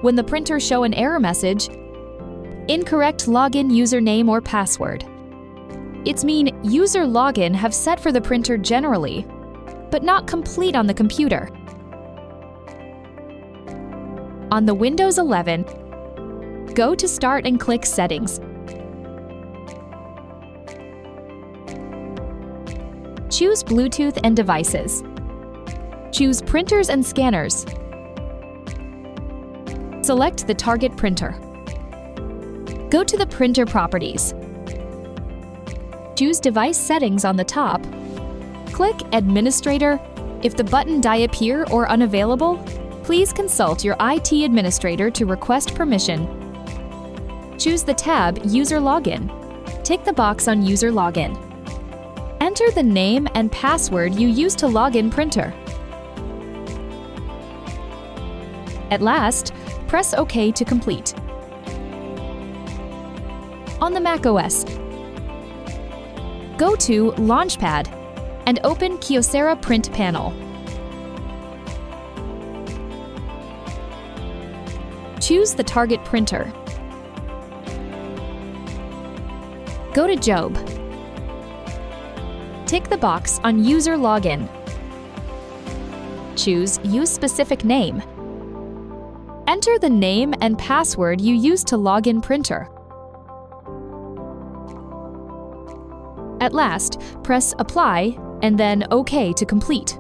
when the printer show an error message, incorrect login username or password. It's mean user login have set for the printer generally, but not complete on the computer. On the Windows 11, go to Start and click Settings. Choose Bluetooth and Devices. Choose Printers and Scanners. Select the target printer. Go to the printer properties. Choose Device Settings on the top. Click Administrator. If the button die appear or unavailable, please consult your IT administrator to request permission. Choose the tab User Login. Tick the box on User Login. Enter the name and password you used to log in printer. At last, press OK to complete. On the macOS, go to Launchpad and open KYOCERA Print Panel. Choose the target printer. Go to Job. Tick the box on User Login. Choose Use Specific Name. Enter the name and password you used to log in printer. At last, press Apply and then OK to complete.